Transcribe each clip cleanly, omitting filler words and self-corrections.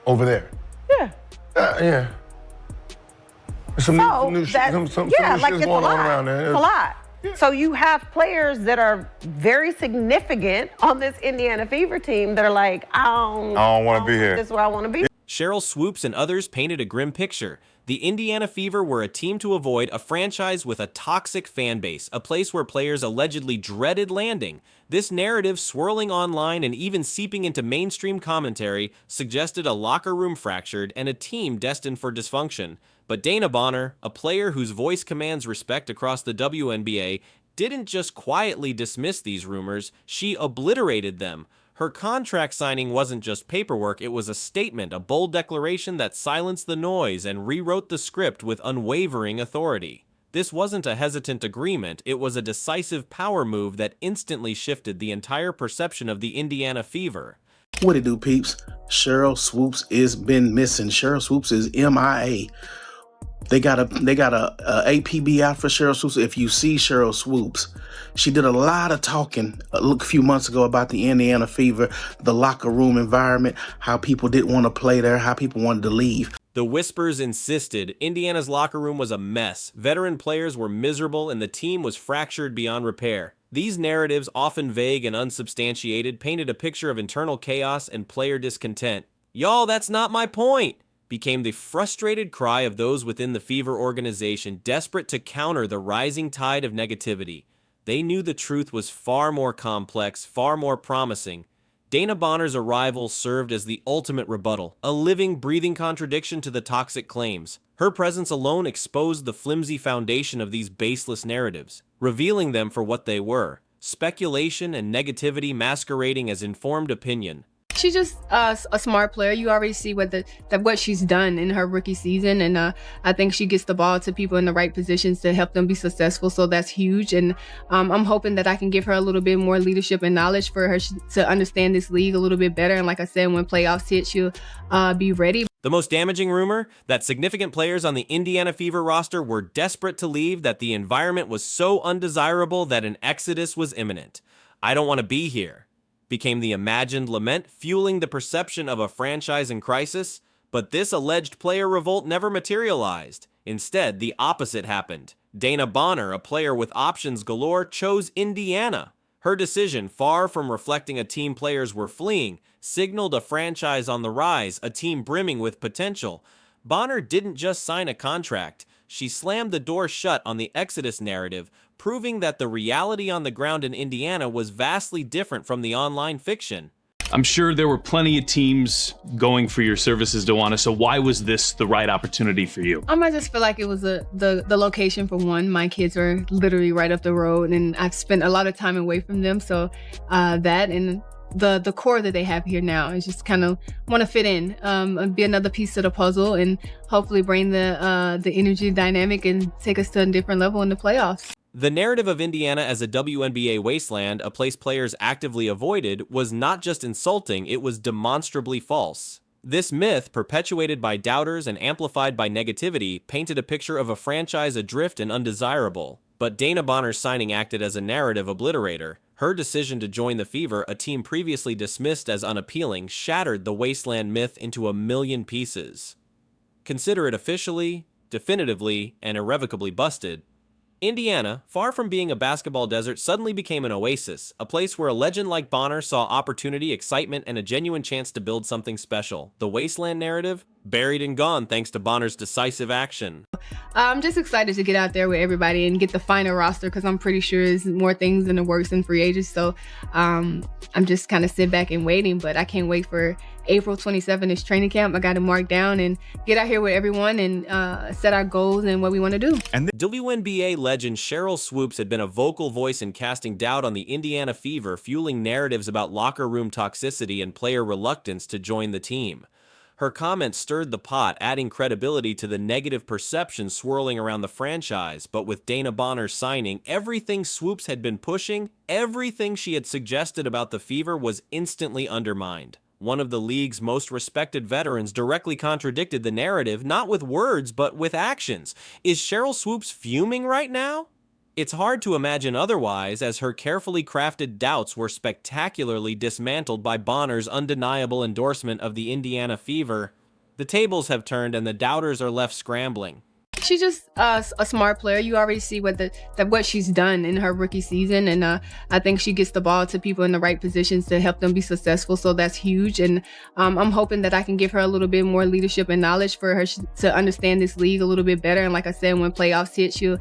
Over there? Yeah. Yeah. Some new shit going on around there. It's a lot. Yeah. So you have players that are very significant on this Indiana Fever team that are like, I don't want to be here. This is where I want to be. Sheryl Swoopes and others painted a grim picture. The Indiana Fever were a team to avoid, a franchise with a toxic fan base, a place where players allegedly dreaded landing. This narrative, swirling online and even seeping into mainstream commentary, suggested a locker room fractured and a team destined for dysfunction. But Dana Bonner, a player whose voice commands respect across the WNBA, didn't just quietly dismiss these rumors, she obliterated them. Her contract signing wasn't just paperwork, it was a statement, a bold declaration that silenced the noise and rewrote the script with unwavering authority. This wasn't a hesitant agreement, it was a decisive power move that instantly shifted the entire perception of the Indiana Fever. What it do, peeps? Sheryl Swoopes is been missing. Sheryl Swoopes is MIA. They got a APB out for Sheryl Swoopes. If you see Sheryl Swoopes, she did a lot of talking a few months ago about the Indiana Fever, the locker room environment, how people didn't want to play there, how people wanted to leave. The whispers insisted Indiana's locker room was a mess. Veteran players were miserable and the team was fractured beyond repair. These narratives, often vague and unsubstantiated, painted a picture of internal chaos and player discontent. "Y'all, that's not my point," became the frustrated cry of those within the Fever organization, desperate to counter the rising tide of negativity. They knew the truth was far more complex, far more promising. Dana Bonner's arrival served as the ultimate rebuttal, a living, breathing contradiction to the toxic claims. Her presence alone exposed the flimsy foundation of these baseless narratives, revealing them for what they were: speculation and negativity masquerading as informed opinion. She's just a smart player. You already see what she's done in her rookie season, and I think she gets the ball to people in the right positions to help them be successful. So that's huge, and I'm hoping that I can give her a little bit more leadership and knowledge for her to understand this league a little bit better. And like I said, when playoffs hit, she'll be ready. The most damaging rumor? That significant players on the Indiana Fever roster were desperate to leave, that the environment was so undesirable that an exodus was imminent. "I don't want to be here," became the imagined lament, fueling the perception of a franchise in crisis. But this alleged player revolt never materialized. Instead, the opposite happened. Dana Bonner, a player with options galore, chose Indiana. Her decision, far from reflecting a team players were fleeing, signaled a franchise on the rise, a team brimming with potential. Bonner didn't just sign a contract. She slammed the door shut on the Exodus narrative, proving that the reality on the ground in Indiana was vastly different from the online fiction. I'm sure there were plenty of teams going for your services, DeWanna, so why was this the right opportunity for you? I just feel like it was the location for one. My kids are literally right up the road, and I've spent a lot of time away from them, so that and the core that they have here now is just kind of want to fit in, be another piece to the puzzle, and hopefully bring the energy dynamic and take us to a different level in the playoffs. The narrative of Indiana as a WNBA wasteland, a place players actively avoided, was not just insulting, it was demonstrably false. This myth, perpetuated by doubters and amplified by negativity, painted a picture of a franchise adrift and undesirable. But Dana Bonner's signing acted as a narrative obliterator. Her decision to join the Fever, a team previously dismissed as unappealing, shattered the wasteland myth into a million pieces. Consider it officially, definitively, and irrevocably busted. Indiana, far from being a basketball desert, suddenly became an oasis, a place where a legend like Bonner saw opportunity, excitement, and a genuine chance to build something special. The wasteland narrative? Buried and gone thanks to Bonner's decisive action. I'm just excited to get out there with everybody and get the final roster, because I'm pretty sure there's more things in the works in free agents. So I'm just kind of sit back and waiting, but I can't wait for April 27th is training camp. I got to mark down and get out here with everyone and set our goals and what we want to do. And WNBA legend Sheryl Swoopes had been a vocal voice in casting doubt on the Indiana Fever, fueling narratives about locker room toxicity and player reluctance to join the team. Her comments stirred the pot, adding credibility to the negative perception swirling around the franchise. But with Dana Bonner's signing, everything Swoopes had been pushing, everything she had suggested about the Fever was instantly undermined. One of the league's most respected veterans directly contradicted the narrative, not with words, but with actions. Is Sheryl Swoopes fuming right now? It's hard to imagine otherwise, as her carefully crafted doubts were spectacularly dismantled by Bonner's undeniable endorsement of the Indiana Fever. The tables have turned and the doubters are left scrambling. She's just a smart player. You already see what she's done in her rookie season, and I think she gets the ball to people in the right positions to help them be successful. So that's huge, and I'm hoping that I can give her a little bit more leadership and knowledge for her to understand this league a little bit better. And like I said, when playoffs hit, she'll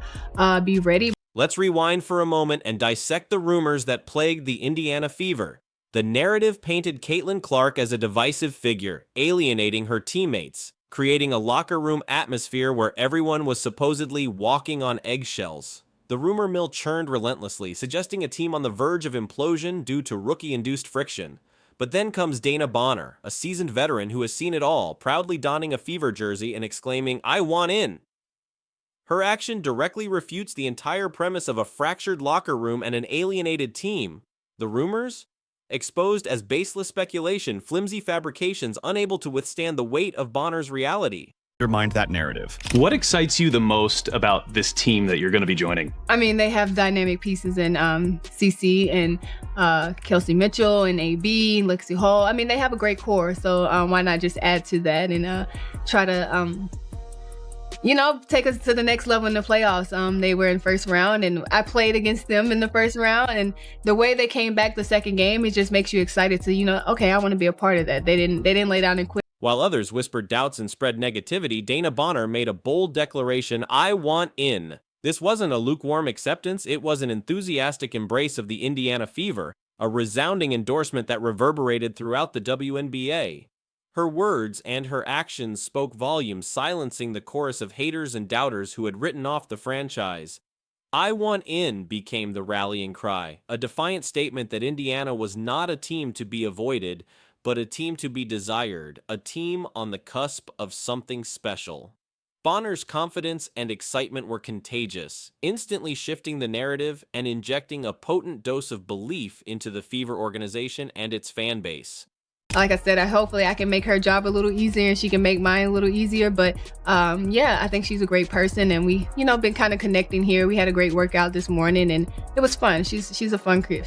be ready. Let's rewind for a moment and dissect the rumors that plagued the Indiana Fever. The narrative painted Caitlin Clark as a divisive figure, alienating her teammates, creating a locker room atmosphere where everyone was supposedly walking on eggshells. The rumor mill churned relentlessly, suggesting a team on the verge of implosion due to rookie-induced friction. But then comes Dana Bonner, a seasoned veteran who has seen it all, proudly donning a Fever jersey and exclaiming, "I want in." Her action directly refutes the entire premise of a fractured locker room and an alienated team. The rumors? Exposed as baseless speculation, flimsy fabrications unable to withstand the weight of Bonner's reality. Undermined that narrative. What excites you the most about this team that you're going to be joining? I mean, they have dynamic pieces in CC and Kelsey Mitchell and AB, Lexi Hall. I mean, they have a great core, so why not just add to that and try to take us to the next level in the playoffs. They were in first round, and I played against them in the first round, and the way they came back the second game, it just makes you excited to, okay, I want to be a part of that. They didn't lay down and quit. While others whispered doubts and spread negativity, Dana Bonner made a bold declaration, "I want in." This wasn't a lukewarm acceptance, it was an enthusiastic embrace of the Indiana Fever, a resounding endorsement that reverberated throughout the WNBA. Her words and her actions spoke volumes, silencing the chorus of haters and doubters who had written off the franchise. "I want in" became the rallying cry, a defiant statement that Indiana was not a team to be avoided, but a team to be desired, a team on the cusp of something special. Bonner's confidence and excitement were contagious, instantly shifting the narrative and injecting a potent dose of belief into the Fever organization and its fan base. Like I said, hopefully I can make her job a little easier and she can make mine a little easier. But I think she's a great person, and we, been kind of connecting here. We had a great workout this morning, and it was fun. She's a fun kid.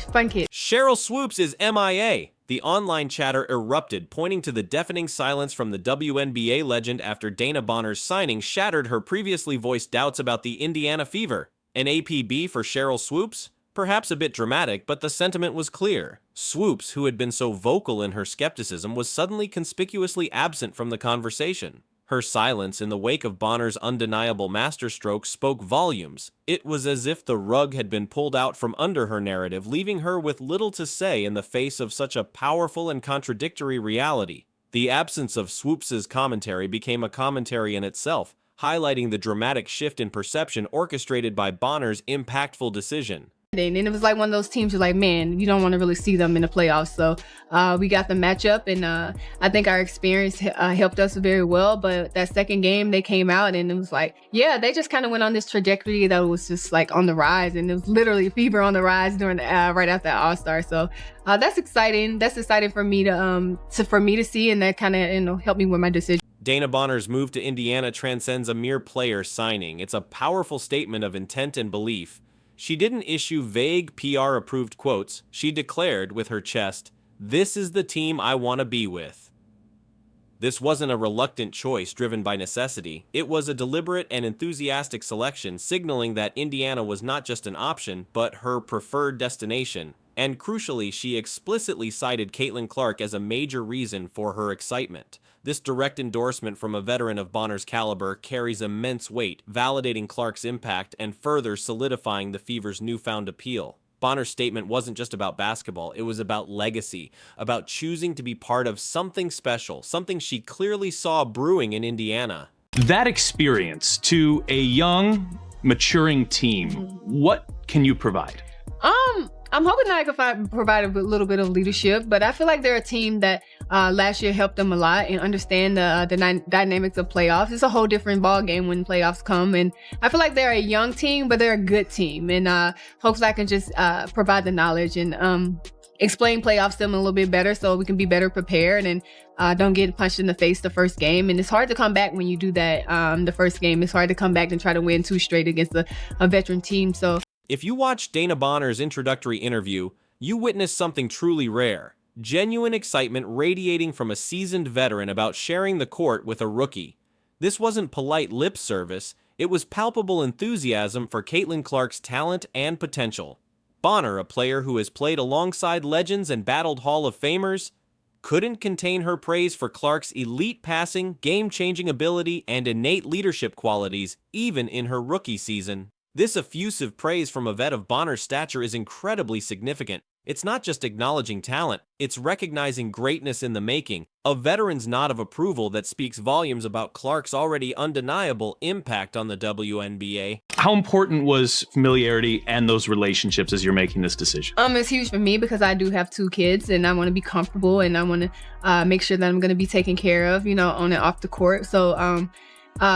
Sheryl Swoopes is MIA. The online chatter erupted, pointing to the deafening silence from the WNBA legend after Dana Bonner's signing shattered her previously voiced doubts about the Indiana Fever. An APB for Sheryl Swoopes? Perhaps a bit dramatic, but the sentiment was clear. Swoopes, who had been so vocal in her skepticism, was suddenly conspicuously absent from the conversation. Her silence in the wake of Bonner's undeniable masterstroke spoke volumes. It was as if the rug had been pulled out from under her narrative, leaving her with little to say in the face of such a powerful and contradictory reality. The absence of Swoopes' commentary became a commentary in itself, highlighting the dramatic shift in perception orchestrated by Bonner's impactful decision. And it was like one of those teams you're like, man, you don't want to really see them in the playoffs. So we got the matchup, and I think our experience helped us very well. But that second game, they came out, and it was like, they just kind of went on this trajectory that was just like on the rise. And it was literally Fever on the rise during right after All-Star. So that's exciting. That's exciting for me to see, and that kind of helped me with my decision. Dana Bonner's move to Indiana transcends a mere player signing. It's a powerful statement of intent and belief. She didn't issue vague PR-approved quotes. She declared with her chest, "This is the team I want to be with." This wasn't a reluctant choice driven by necessity. It was a deliberate and enthusiastic selection, signaling that Indiana was not just an option, but her preferred destination. And crucially, she explicitly cited Caitlin Clark as a major reason for her excitement. This direct endorsement from a veteran of Bonner's caliber carries immense weight, validating Clark's impact and further solidifying the Fever's newfound appeal. Bonner's statement wasn't just about basketball, it was about legacy, about choosing to be part of something special, something she clearly saw brewing in Indiana. That experience to a young, maturing team, what can you provide? I'm hoping that I can provide a little bit of leadership, but I feel like they're a team that last year helped them a lot and understand the dynamics of playoffs. It's a whole different ball game when playoffs come, and I feel like they're a young team, but they're a good team, and hopefully I can just provide the knowledge and explain playoffs to them a little bit better so we can be better prepared and don't get punched in the face the first game. And it's hard to come back when you do that the first game. It's hard to come back and try to win 2 straight against a veteran team. So if you watched Dana Bonner's introductory interview, you witnessed something truly rare. Genuine excitement radiating from a seasoned veteran about sharing the court with a rookie. This wasn't polite lip service, it was palpable enthusiasm for Caitlin Clark's talent and potential. Bonner, a player who has played alongside legends and battled Hall of Famers, couldn't contain her praise for Clark's elite passing, game-changing ability, and innate leadership qualities, even in her rookie season. This effusive praise from a vet of Bonner's stature is incredibly significant. It's not just acknowledging talent, it's recognizing greatness in the making, a veteran's nod of approval that speaks volumes about Clark's already undeniable impact on the WNBA. How important was familiarity and those relationships as you're making this decision? It's huge for me because I do have 2 kids and I want to be comfortable and I want to make sure that I'm going to be taken care of, on and off the court. So,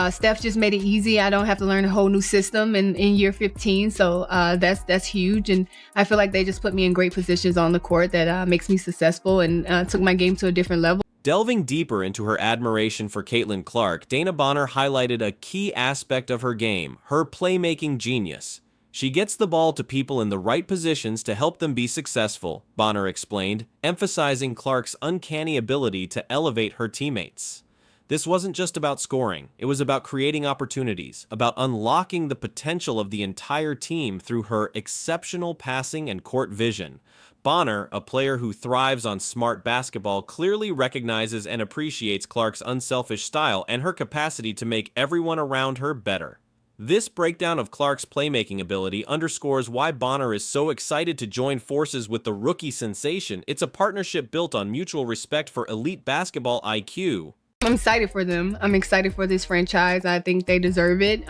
Steph just made it easy. I don't have to learn a whole new system in year 15. So that's huge. And I feel like they just put me in great positions on the court that makes me successful and took my game to a different level. Delving deeper into her admiration for Caitlin Clark, Dana Bonner highlighted a key aspect of her game, her playmaking genius. She gets the ball to people in the right positions to help them be successful, Bonner explained, emphasizing Clark's uncanny ability to elevate her teammates. This wasn't just about scoring, it was about creating opportunities, about unlocking the potential of the entire team through her exceptional passing and court vision. Bonner, a player who thrives on smart basketball, clearly recognizes and appreciates Clark's unselfish style and her capacity to make everyone around her better. This breakdown of Clark's playmaking ability underscores why Bonner is so excited to join forces with the rookie sensation. It's a partnership built on mutual respect for elite basketball IQ. I'm excited for them. I'm excited for this franchise. I think they deserve it.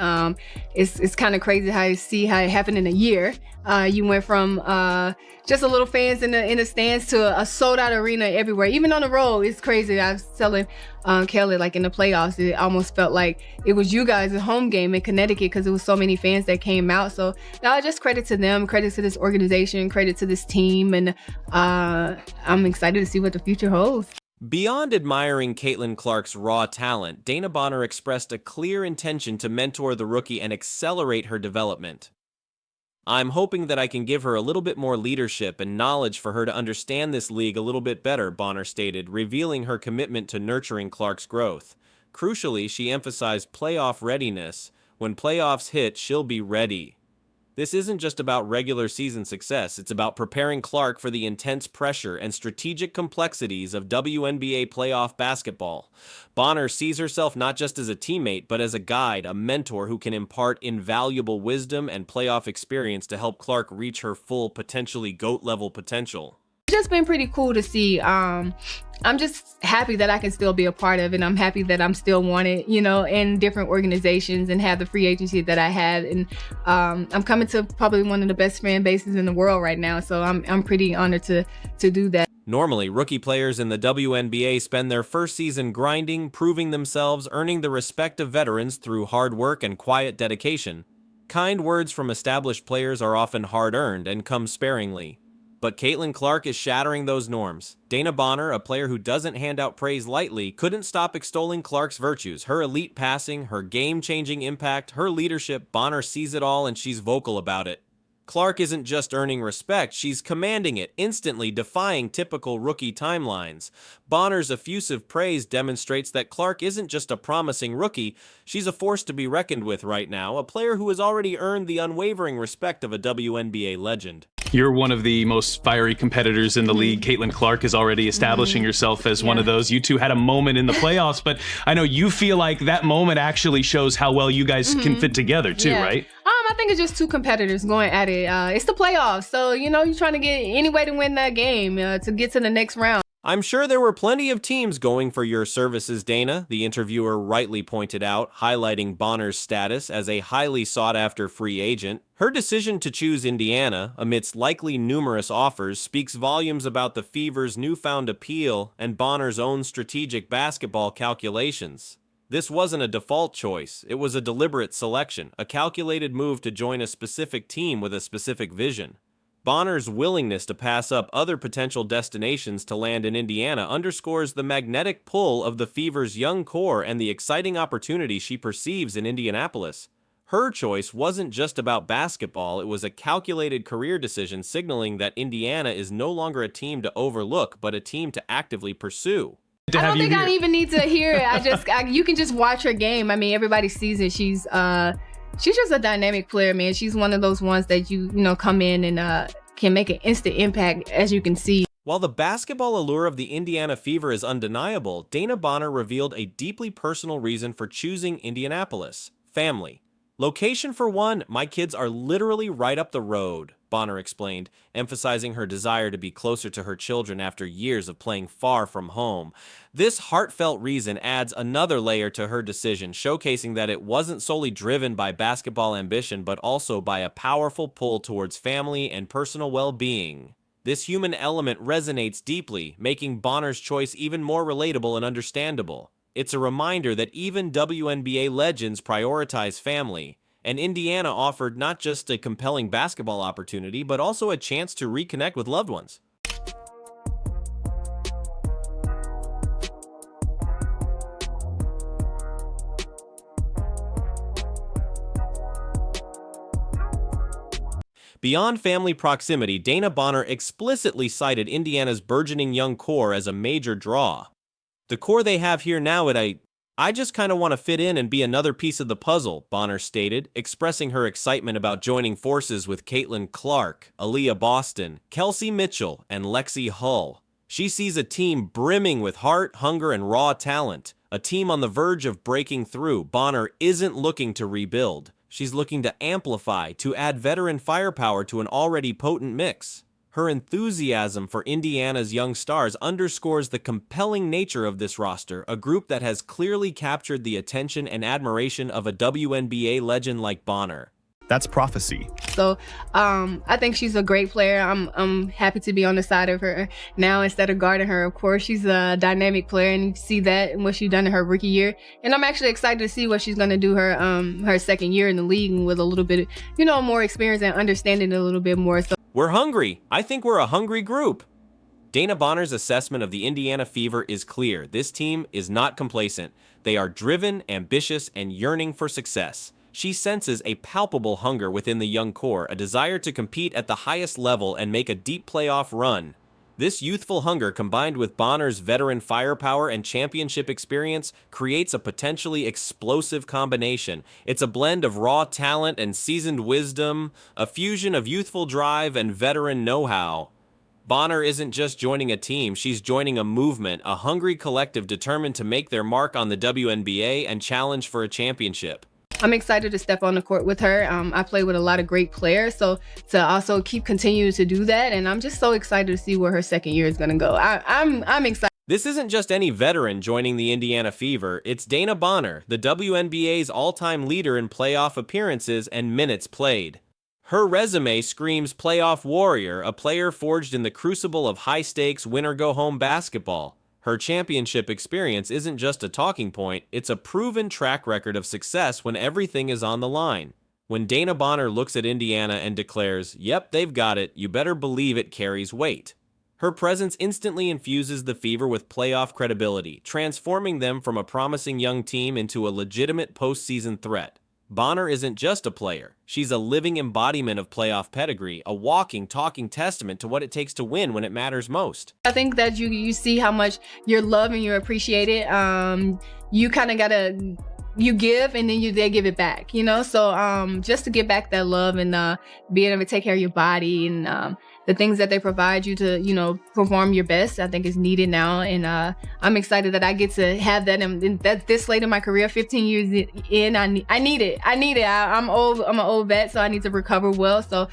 It's kind of crazy how you see how it happened in a year. You went from just a little fans in the stands to a sold out arena everywhere. Even on the road, it's crazy. I was telling Kelly, like in the playoffs, it almost felt like it was you guys' home game in Connecticut because there was so many fans that came out. So now just credit to them, credit to this organization, credit to this team, and I'm excited to see what the future holds. Beyond admiring Caitlin Clark's raw talent, Dana Bonner expressed a clear intention to mentor the rookie and accelerate her development. "I'm hoping that I can give her a little bit more leadership and knowledge for her to understand this league a little bit better," Bonner stated, revealing her commitment to nurturing Clark's growth. Crucially, she emphasized playoff readiness. When playoffs hit, she'll be ready. This isn't just about regular season success, it's about preparing Clark for the intense pressure and strategic complexities of WNBA playoff basketball. Bonner sees herself not just as a teammate, but as a guide, a mentor who can impart invaluable wisdom and playoff experience to help Clark reach her full, potentially GOAT-level potential. It's just been pretty cool to see. I'm just happy that I can still be a part of it. I'm happy that I'm still wanted, in different organizations and have the free agency that I had. And I'm coming to probably one of the best fan bases in the world right now. So I'm pretty honored to do that. Normally, rookie players in the WNBA spend their first season grinding, proving themselves, earning the respect of veterans through hard work and quiet dedication. Kind words from established players are often hard-earned and come sparingly. But Caitlin Clark is shattering those norms. Dana Bonner, a player who doesn't hand out praise lightly, couldn't stop extolling Clark's virtues. Her elite passing, her game-changing impact, her leadership. Bonner sees it all and she's vocal about it. Clark isn't just earning respect, she's commanding it, instantly defying typical rookie timelines. Bonner's effusive praise demonstrates that Clark isn't just a promising rookie, she's a force to be reckoned with right now, a player who has already earned the unwavering respect of a WNBA legend. You're one of the most fiery competitors in the league. Caitlin Clark is already establishing herself as one of those. You two had a moment in the playoffs, but I know you feel like that moment actually shows how well you guys can fit together too, right? I think it's just 2 competitors going at it. It's the playoffs, so you're trying to get any way to win that game to get to the next round. "I'm sure there were plenty of teams going for your services, Dana," the interviewer rightly pointed out, highlighting Bonner's status as a highly sought-after free agent. Her decision to choose Indiana, amidst likely numerous offers, speaks volumes about the Fever's newfound appeal and Bonner's own strategic basketball calculations. This wasn't a default choice, it was a deliberate selection, a calculated move to join a specific team with a specific vision. Bonner's willingness to pass up other potential destinations to land in Indiana underscores the magnetic pull of the Fever's young core and the exciting opportunity she perceives in Indianapolis. Her choice wasn't just about basketball, it was a calculated career decision signaling that Indiana is no longer a team to overlook, but a team to actively pursue. I don't think I even need to hear it. You can just watch her game. I mean, everybody sees it. She's just a dynamic player, man. She's one of those ones that you come in and can make an instant impact, as you can see. While the basketball allure of the Indiana Fever is undeniable, Dana Bonner revealed a deeply personal reason for choosing Indianapolis: family. Location for one, my kids are literally right up the road, Bonner explained, emphasizing her desire to be closer to her children after years of playing far from home. This heartfelt reason adds another layer to her decision, showcasing that it wasn't solely driven by basketball ambition, but also by a powerful pull towards family and personal well-being. This human element resonates deeply, making Bonner's choice even more relatable and understandable. It's a reminder that even WNBA legends prioritize family, and Indiana offered not just a compelling basketball opportunity, but also a chance to reconnect with loved ones. Beyond family proximity, Dana Bonner explicitly cited Indiana's burgeoning young core as a major draw. The core they have here now I just kind of want to fit in and be another piece of the puzzle, Bonner stated, expressing her excitement about joining forces with Caitlin Clark, Aaliyah Boston, Kelsey Mitchell, and Lexi Hull. She sees a team brimming with heart, hunger, and raw talent, a team on the verge of breaking through. Bonner isn't looking to rebuild. She's looking to amplify, to add veteran firepower to an already potent mix. Her enthusiasm for Indiana's young stars underscores the compelling nature of this roster, a group that has clearly captured the attention and admiration of a WNBA legend like Bonner. That's prophecy. So I think she's a great player. I'm happy to be on the side of her now instead of guarding her. Of course, she's a dynamic player, and you see that in what she's done in her rookie year. And I'm actually excited to see what she's going to do her second year in the league with a little bit, more experience and understanding a little bit more. So we're hungry. I think we're a hungry group. Dana Bonner's assessment of the Indiana Fever is clear. This team is not complacent. They are driven, ambitious, and yearning for success. She senses a palpable hunger within the young core, a desire to compete at the highest level and make a deep playoff run. This youthful hunger, combined with Bonner's veteran firepower and championship experience, creates a potentially explosive combination. It's a blend of raw talent and seasoned wisdom, a fusion of youthful drive and veteran know-how. Bonner isn't just joining a team, she's joining a movement, a hungry collective determined to make their mark on the WNBA and challenge for a championship. I'm excited to step on the court with her. I play with a lot of great players, so to also continue to do that, and I'm just so excited to see where her second year is going to go. I'm excited. This isn't just any veteran joining the Indiana Fever. It's Dana Bonner, the WNBA's all-time leader in playoff appearances and minutes played. Her resume screams playoff warrior, a player forged in the crucible of high-stakes win-or-go-home basketball. Her championship experience isn't just a talking point, it's a proven track record of success when everything is on the line. When Dana Bonner looks at Indiana and declares, "Yep, they've got it," you better believe it carries weight. Her presence instantly infuses the Fever with playoff credibility, transforming them from a promising young team into a legitimate postseason threat. Bonner isn't just a player. She's a living embodiment of playoff pedigree, a walking, talking testament to what it takes to win when it matters most. I think that you see how much you're loved and you're appreciated. You kind of gotta, you give and then they give it back, So just to give back that love and being able to take care of your body and the things that they provide you to, perform your best, I think is needed now. And I'm excited that I get to have that. And that this late in my career, 15 years in, I need it. I'm old. I'm an old vet, so I need to recover well. So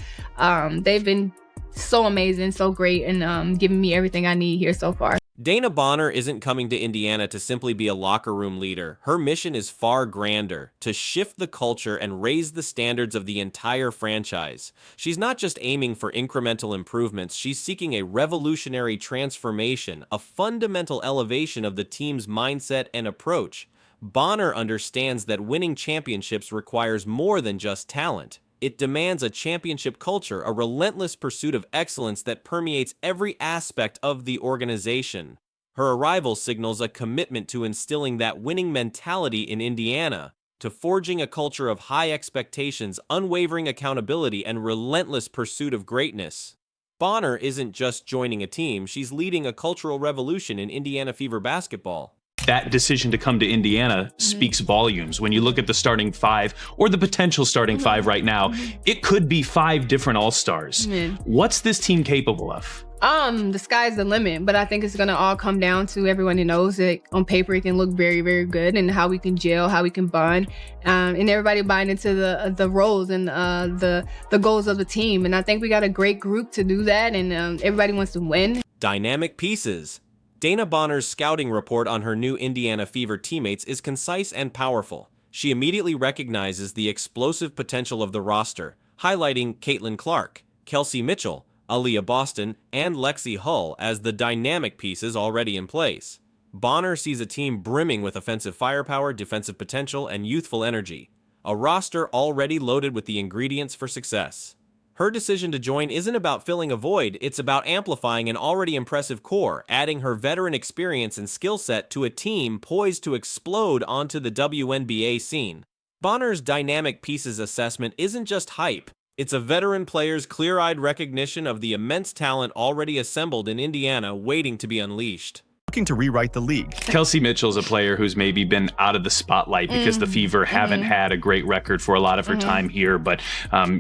they've been so amazing, so great, and giving me everything I need here so far. Dana Bonner isn't coming to Indiana to simply be a locker room leader. Her mission is far grander, to shift the culture and raise the standards of the entire franchise. She's not just aiming for incremental improvements, she's seeking a revolutionary transformation, a fundamental elevation of the team's mindset and approach. Bonner understands that winning championships requires more than just talent. It demands a championship culture, a relentless pursuit of excellence that permeates every aspect of the organization. Her arrival signals a commitment to instilling that winning mentality in Indiana, to forging a culture of high expectations, unwavering accountability, and relentless pursuit of greatness. Bonner isn't just joining a team, she's leading a cultural revolution in Indiana Fever basketball. That decision to come to Indiana speaks volumes. When you look at the starting five, or the potential starting five right now, it could be 5 different all-stars. What's this team capable of? The sky's the limit, but I think it's gonna all come down to everyone who knows that on paper it can look very, very good, and how we can gel, how we can bond, and everybody buying into the roles and the goals of the team. And I think we got a great group to do that, and everybody wants to win. Dynamic pieces. Dana Bonner's scouting report on her new Indiana Fever teammates is concise and powerful. She immediately recognizes the explosive potential of the roster, highlighting Caitlin Clark, Kelsey Mitchell, Aaliyah Boston, and Lexi Hull as the dynamic pieces already in place. Bonner sees a team brimming with offensive firepower, defensive potential, and youthful energy, a roster already loaded with the ingredients for success. Her decision to join isn't about filling a void, it's about amplifying an already impressive core, adding her veteran experience and skill set to a team poised to explode onto the WNBA scene. Bonner's dynamic pieces assessment isn't just hype, it's a veteran player's clear-eyed recognition of the immense talent already assembled in Indiana waiting to be unleashed. Looking to rewrite the league. Kelsey Mitchell's a player who's maybe been out of the spotlight because the Fever haven't had a great record for a lot of her time here, but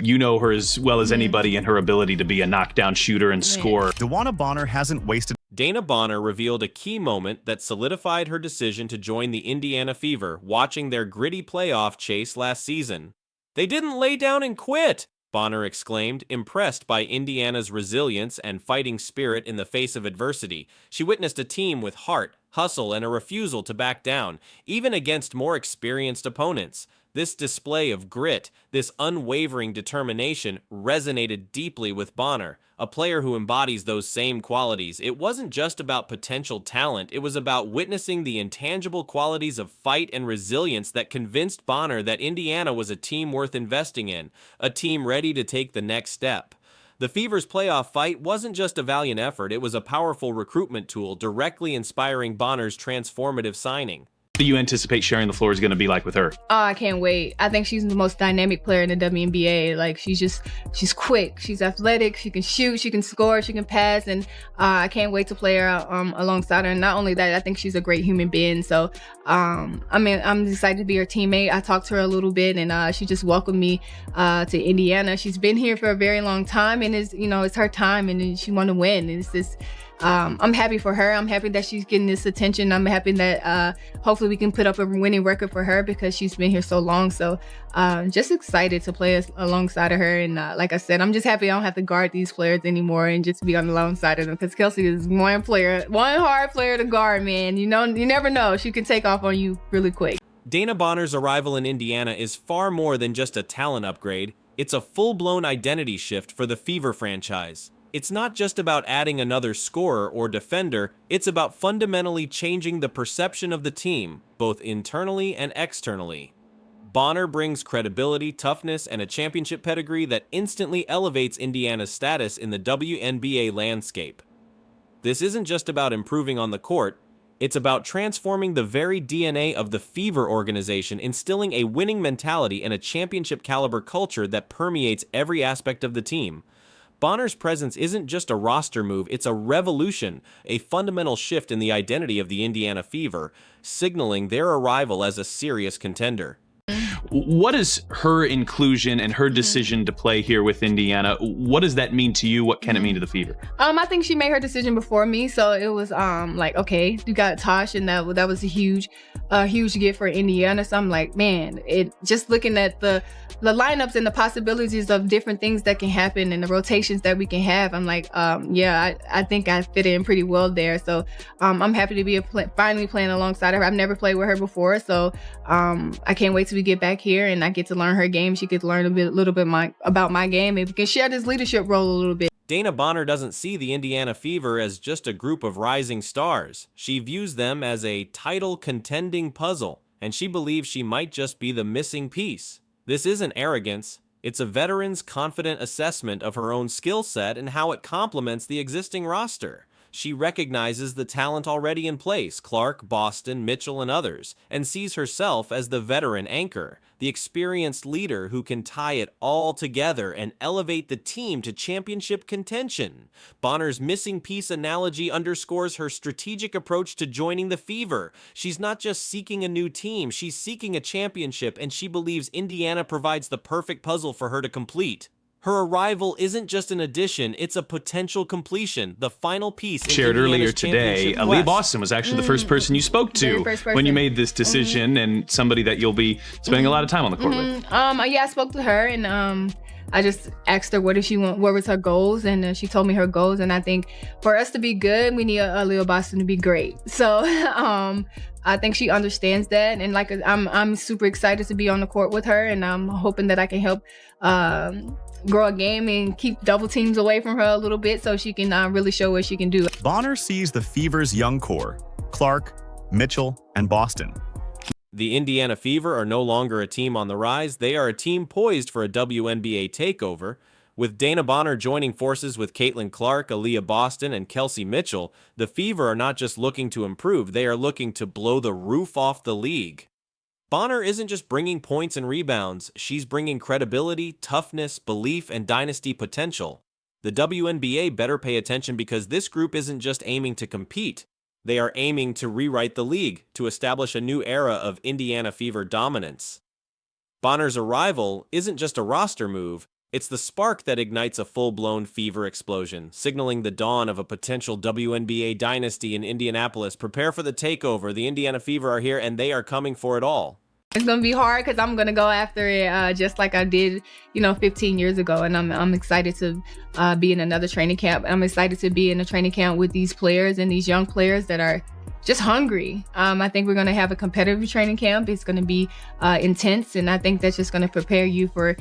you know her as well as anybody in her ability to be a knockdown shooter and scorer. DeWanna Bonner hasn't wasted. Dana Bonner revealed a key moment that solidified her decision to join the Indiana Fever, watching their gritty playoff chase last season. "They didn't lay down and quit," Bonner exclaimed, impressed by Indiana's resilience and fighting spirit in the face of adversity. She witnessed a team with heart, hustle, and a refusal to back down, even against more experienced opponents. This display of grit, this unwavering determination, resonated deeply with Bonner, a player who embodies those same qualities. It wasn't just about potential talent, it was about witnessing the intangible qualities of fight and resilience that convinced Bonner that Indiana was a team worth investing in, a team ready to take the next step. The Fever's playoff fight wasn't just a valiant effort, it was a powerful recruitment tool, directly inspiring Bonner's transformative signing. What do you anticipate sharing the floor is going to be like with her? Oh, I can't wait. I think she's the most dynamic player in the WNBA. Like, she's quick, she's athletic, she can shoot, she can score, she can pass, and I can't wait to play her alongside her. And not only that, I think she's a great human being. So, I'm excited to be her teammate. I talked to her a little bit, and she just welcomed me to Indiana. She's been here for a very long time, and it's her time, and she want to win. And it's just, I'm happy for her. I'm happy that she's getting this attention. I'm happy that hopefully we can put up a winning record for her because she's been here so long. So just excited to play alongside of her. And like I said, I'm just happy I don't have to guard these players anymore and just be on the alongside of them, because Kelsey is one hard player to guard, man. You never know. She can take off on you really quick. Dana Bonner's arrival in Indiana is far more than just a talent upgrade. It's a full-blown identity shift for the Fever franchise. It's not just about adding another scorer or defender, it's about fundamentally changing the perception of the team, both internally and externally. Bonner brings credibility, toughness, and a championship pedigree that instantly elevates Indiana's status in the WNBA landscape. This isn't just about improving on the court, it's about transforming the very DNA of the Fever organization, instilling a winning mentality and a championship-caliber culture that permeates every aspect of the team. Bonner's presence isn't just a roster move, it's a revolution, a fundamental shift in the identity of the Indiana Fever, signaling their arrival as a serious contender. What is her inclusion and her decision to play here with Indiana? What does that mean to you? What can it mean to the Fever? I think she made her decision before me, so it was like, okay, you got Tosh, and that was a huge gift for Indiana. So I'm like, man, just looking at the lineups and the possibilities of different things that can happen and the rotations that we can have, I'm like, I think I fit in pretty well there. So I'm happy to be finally playing alongside her. I've never played with her before, so I can't wait till we get back here and I get to learn her game. She gets to learn a little bit about my game, and we can share this leadership role a little bit. Dana Bonner doesn't see the Indiana Fever as just a group of rising stars. She views them as a title-contending puzzle, and she believes she might just be the missing piece. This isn't arrogance, it's a veteran's confident assessment of her own skill set and how it complements the existing roster. She recognizes the talent already in place, Clark, Boston, Mitchell, and others, and sees herself as the veteran anchor, the experienced leader who can tie it all together and elevate the team to championship contention. Bonner's missing piece analogy underscores her strategic approach to joining the Fever. She's not just seeking a new team, she's seeking a championship, and she believes Indiana provides the perfect puzzle for her to complete. Her arrival isn't just an addition, it's a potential completion, the final piece in Shared Indiana's earlier today, championship Aaliyah quest. Boston was actually the first person you spoke to when you made this decision, and somebody that you'll be spending a lot of time on the court with. Yeah, I spoke to her, and I just asked her what was her goals, and she told me her goals. And I think for us to be good, we need Aaliyah Boston to be great. So I think she understands that, and like I'm super excited to be on the court with her, and I'm hoping that I can help grow a game and keep double teams away from her a little bit so she can really show what she can do. Bonner sees the Fever's young core, Clark, Mitchell, and Boston. The Indiana Fever are no longer a team on the rise, they are a team poised for a WNBA takeover. With Dana Bonner joining forces with Caitlin Clark, Aaliyah Boston, and Kelsey Mitchell, the Fever are not just looking to improve, they are looking to blow the roof off the league. Bonner isn't just bringing points and rebounds, she's bringing credibility, toughness, belief, and dynasty potential. The WNBA better pay attention because this group isn't just aiming to compete. They are aiming to rewrite the league, to establish a new era of Indiana Fever dominance. Bonner's arrival isn't just a roster move, it's the spark that ignites a full-blown Fever explosion, signaling the dawn of a potential WNBA dynasty in Indianapolis. Prepare for the takeover. The Indiana Fever are here, and they are coming for it all. It's gonna be hard because I'm gonna go after it just like I did, 15 years ago, and I'm excited to be in another training camp. I'm excited to be in a training camp with these players and these young players that are just hungry. I think we're gonna have a competitive training camp. It's gonna be intense, and I think that's just gonna prepare you for,